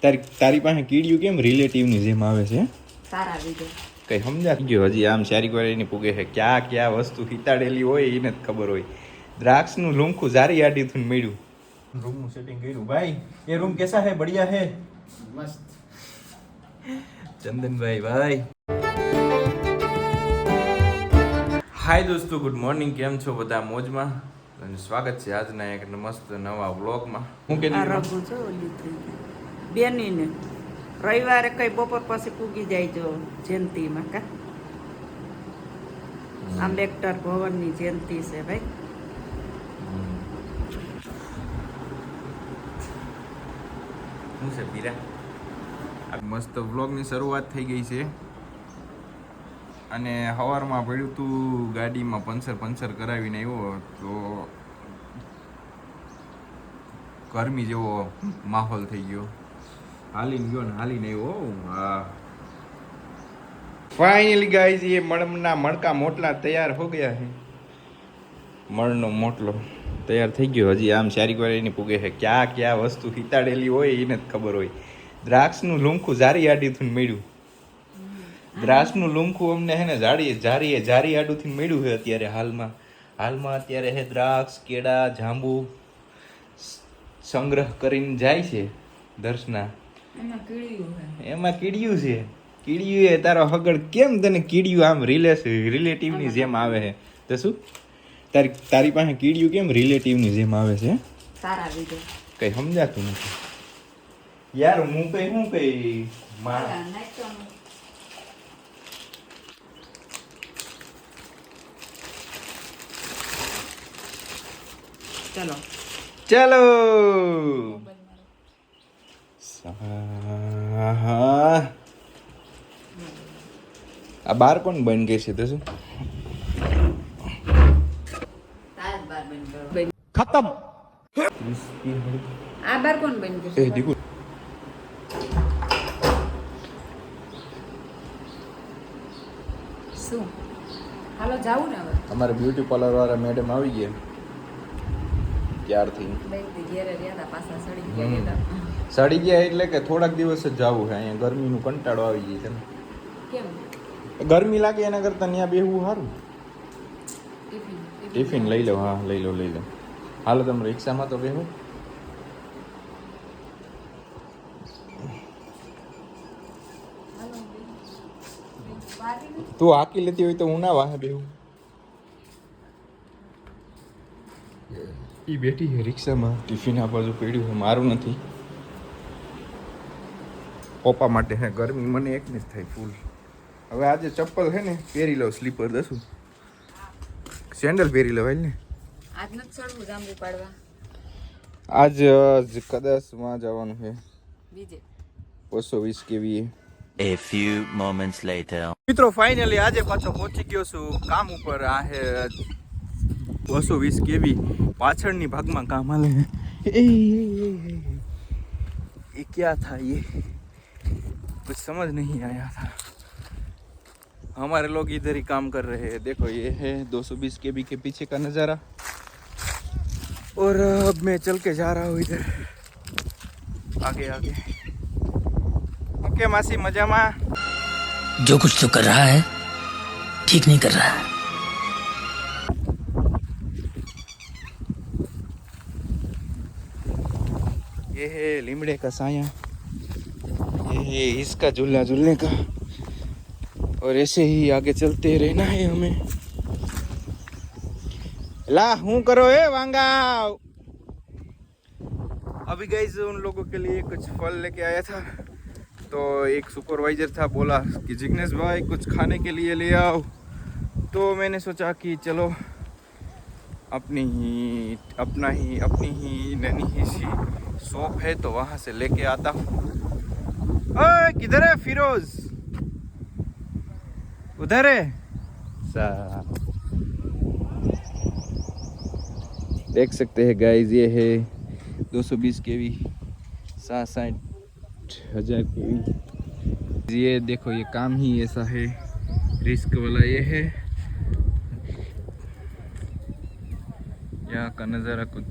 તારી પાસે કીડિયું કેમ રિલેટિવની જેમ આવે છે? સારા વિડિયો કઈ સમજા ગયો હજી આમ ચારી વાર એની પૂગે છે ક્યાં વસ્તુ હિતાડેલી હોય એને જ ખબર હોય. દ્રાક્ષનું લૂંખું જારી આડી થું મળ્યું. રૂમનું સેટિંગ કર્યું ભાઈ. એ રૂમ કેસા હે? બઢિયા હે? મસ્ત. ચંદનભાઈ ભાઈ. હાય દોસ્તો, ગુડ મોર્નિંગ. કેમ છો બધા? મોજમાં? અને સ્વાગત છે આજના એક મસ્ત નવા વ્લોગમાં. હું કે બેનીને રવિવારે કઈ બપોર પછી પૂગી જાય જો જયંતીમાં કા આંબેડકર ભવનની જયંતી છે ભાઈ. શું છે પીરા? મસ્ત વ્લોગની શરૂઆત થઈ ગઈ છે અને સવારમાં પડ્યું તું ગાડીમાં પંચર કરાવીને આવ્યો તો ગરમી જેવો માહોલ થઈ ગયો. હાલીને ગયો ને હાલીને આવ્યો. હા, ફાઇનલી ગાઈઝ ये મણના મણકા મોટલા તૈયાર હો ગયા છે. મણનો મોટલો તૈયાર થઈ ગયો. હજી આમ ચારી વાર એની પૂગે છે ક્યાં વસ્તુ હિતાડેલી હોય એને જ ખબર હોય. દ્રાક્ષનું લૂંખું જારી આડીથી મળ્યું. દ્રાક્ષનું લૂંખું અમને હે ને જારી આડુથી મળ્યું છે અત્યારે હાલમાં અત્યારે હે દ્રાક્ષ, કેળા, જાંબુ સંગ્રહ કરીને જાય છે દર્શના. એમાં કીડિયું છે. કીડિયું એ તારો હગડ કેમ તને કીડિયું આમ રિલેટિવની જેમ આવે છે? તો શું તારી પાસે કીડિયું કેમ રિલેટિવની જેમ આવે છે? સારા વિડિયો કઈ સમજાતું નથી યાર. હું કઈ ચલો આ બાર કોણ બન ગઈ છે? તો શું ખતમ. આ બાર કોણ બન ગયું? એ દીકુ શું હાલો જાવું ને હવે. અમારે બ્યુટી પાર્લર વાળા મેડમ આવી ગયા ત્યારથી. સડી ગયા એટલે કે થોડાક દિવસ જ જવું છે. અહીંયા ગરમીનું કંટાળો આવી જાય છે. કેમ ગરમી લાગે એના કરતા ત્યાં બેહવું સારું. ટિફિન લઈ લો. હા લઈ લો. હાલો તમે રિક્ષામાં તો બેહો. તું હાકી લેતી હોય તો હું ના વાહે બેહું. ઈ બેઠી છે રિક્ષામાં. ટિફિન આ બાજુ પડ્યું છે, મારું નથી. પપ્પા માટે હે. ગરમી મને એકને જ થાય ફૂલ. હવે આજે ચપ્પલ છે ને પહેરી લઉં, સ્લીપર દસું. સેન્ડલ પહેરી લવાય ને. આજ નથી ચડવું જાંબુ પાડવા. આજ કદાચ માં જવાનું છે બીજે 220 કેવી. A few moments later. મિત્રો ફાઇનલી આજે પાછો પહોંચી ગયો છું કામ ઉપર. આ હે 220 કેવી. પાછળની ભાગમાં કામ હાલે. ये क्या था? ये कुछ समझ नहीं आया था. हमारे लोग इधर ही काम कर रहे हैं. देखो ये है 220 केबी के पीछे का नज़ारा. और अब मैं चल के जा रहा हूँ इधर आगे. ओके मासी मजामा. जो कुछ तो कर रहा है ठीक नहीं कर रहा है. ये है लीमड़े का साया. ये है इसका झूला झूलने का. और ऐसे ही आगे चलते रहना है हमें. ला हूँ करो वांगा. अभी गाइस उन लोगों के लिए कुछ फल लेके आया था. तो एक सुपरवाइजर था, बोला कि जिग्नेश भाई कुछ खाने के लिए ले आओ. तो मैंने सोचा कि चलो अपनी ही नन्ही ही सी शॉप है तो वहाँ से लेके आता हूँ. ओए किधर है फिरोज? उधर है. देख सकते हैं गाइस ये है 220 केवी 60,000 केवी. ये देखो ये काम ही ऐसा है, रिस्क वाला ये है. यहाँ का नज़ारा कुछ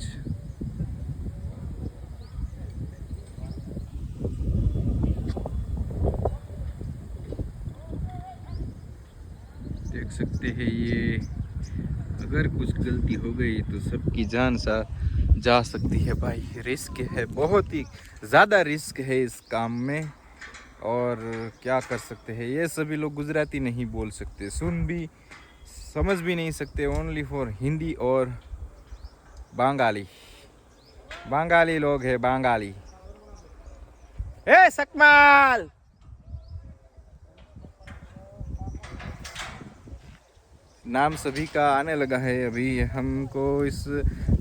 देख सकते हैं ये, अगर कुछ गलती हो गई तो सबकी जान जा सकती है भाई। रिस्क है, बहुत ही ज़्यादा रिस्क है इस काम में, और क्या कर सकते हैं। ये सभी लोग गुजराती नहीं बोल सकते, सुन भी समझ भी नहीं सकते, ओनली फॉर हिंदी और बांगाली लोग हैं, बांगाली। ए सकमाल, नाम सभी का आने लगा है। अभी हमको इस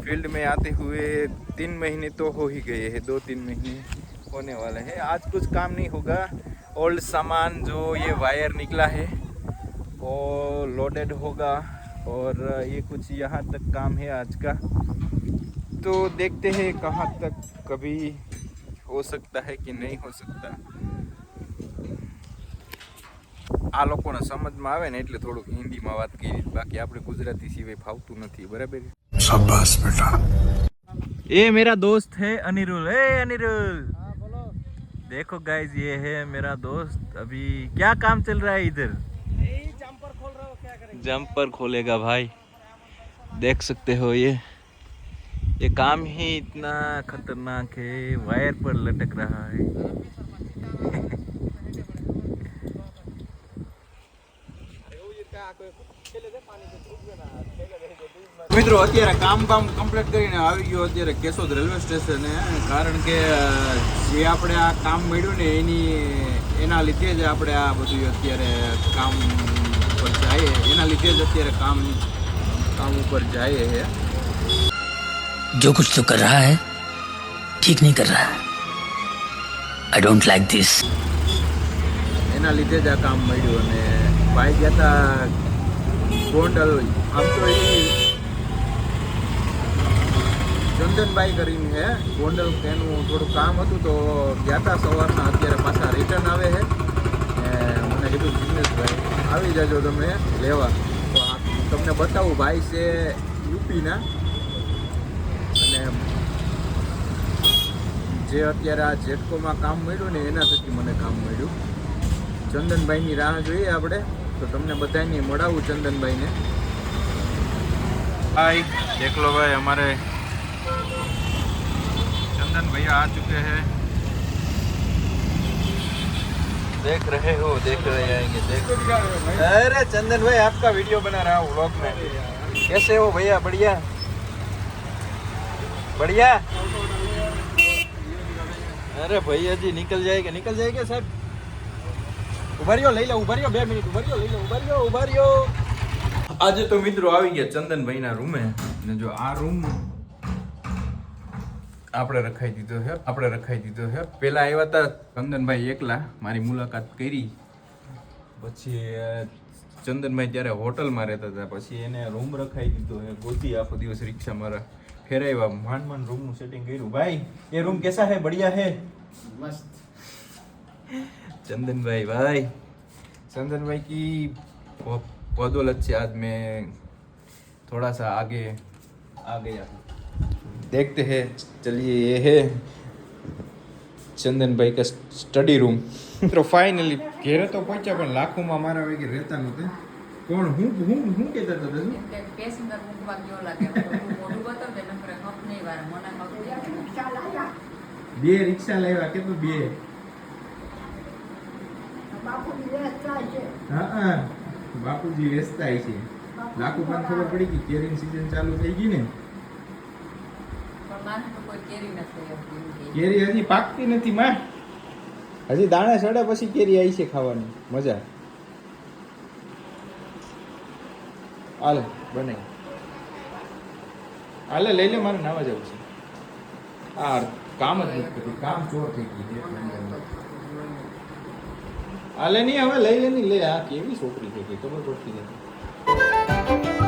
फील्ड में आते हुए 3 महीने तो हो ही गए हैं, 2-3 महीने होने वाले हैं। आज कुछ काम नहीं होगा, ओल्ड सामान जो ये वायर निकला है वो लोडेड होगा, और ये कुछ यहाँ तक काम है आज का। तो देखते हैं कहाँ तक कभी हो सकता है कि नहीं हो सकता। આ લોકોને સમજમાં આવે ને એટલે થોડુંક હિન્દીમાં વાત કરી, બાકી આપણે ગુજરાતી સિવાય ફાવતું નથી, બરાબર? શાબાશ બેટા। ये मेरा दोस्त है अनिरुल। ए अनिरुल, बोलो। देखो गाइस, ये है मेरा दोस्त। अभी क्या काम चल रहा है इधर? जंपर खोल रहा हो, क्या करेंगे? जंपर खोलेगा भाई, देख सकते हो। ये काम ही इतना खतरनाक है, वायर पर लटक रहा है। મિત્રો અત્યારે કામ કમ્પ્લીટ કરીને આવી ગયો અત્યારે કેશોદ રેલવે સ્ટેશને, કારણ કે જે આપણે આ કામ મળ્યું ને એના લીધે જ આપણે આ બધું અત્યારે કામ ઉપર જઈએ, એના લીધે જ અત્યારે કામ ઉપર જઈએ છે। जो कुछ तो कर रहा है ठीक नहीं कर रहा है। I don't like this. એના લીધે જ આ કામ મળ્યું। અને ભાઈ ગયા હતા ગોંડલ, આમ તો ચંદનભાઈ કરીને હે ગોંડલ, એનું થોડું કામ હતું તો ગયા હતા સવારના, અત્યારે પાછા રિટર્ન આવે છે। મને કીધું જિગ્નેશભાઈ આવી જાજો તમે લેવા, તો તમને બતાવું। ભાઈ છે યુપીના, અને જે અત્યારે આ જેટકોમાં કામ મળ્યું ને એના થકી મને કામ મળ્યું। ચંદનભાઈની રાહ જોઈએ આપણે, તો તમને બધાને મળાવું ચંદનભાઈને। भाई देख लो भाई, हमारे चंदन भैया आ चुके हैं। देख रहे हो, देख रहे आएंगे, देख। अरे चंदन भाई, आपका वीडियो बना रहा हूँ व्लॉग में। कैसे हो भैया? बढ़िया बढ़िया। अरे भैया जी निकल जाएगा साहब। उभारियो लई लो, उभारियो 2 मिनिट, उभारियो। આજે તો મિત્રો આવી ગયા ચંદનભાઈના રૂમે, ને જો આ રૂમ આપણે રખાઈ દીધો છે। પહેલા આવ્યા હતા ચંદનભાઈ એકલા, મારી મુલાકાત કરી, પછી ચંદનભાઈ ત્યારે હોટલમાં રહેતા હતા, પછી એને રૂમ રખાઈ દીધો છે। ગોતી આખો દિવસ રિક્ષા મારા ફેરાવ્યા, માંડ રૂમનું સેટિંગ કર્યું। ભાઈ ये रूम कैसा है? बढ़िया है, मस्त। चंदनभाई की बदौलत से आज मैं थोड़ा सा आगे आ गया। देखते हैं, चलिए। ये है चंदनभाई का स्टडी रूम। तो फाइनली ઘેરે તો પહોંચ્યા, પણ લાખોમાં મારા વેગે રહેતા નહોતા। કોણ હું કહેતા હતા પેસેન્જર મૂકવા ગયો લાગે, મોઢું બતાવ દે, નકરે હક નહીં વાર મને હક નહીં। 2 રિક્ષા લાવ્યા કે તો 2? હા, બાપુજી વેચતા છે। લાખો પણ ખબર પડી કે કેરીની સીઝન ચાલુ થઈ ગઈ ને, કેરી હજી પાકતી નથી માં, હજી દાણા સડે પછી કેરી આવી છે ખાવાની મજા। હાલે બનાવી, હાલે લઈ લે, મારે નાવા જવું છે। આ કામ જ નથી કરતી, કામ ચોર થઈ ગઈ। હાલે નહીં, હવે લઈ લે, નહીં લે। આ કેવી છોકરી છે, ખબર પડતી નથી।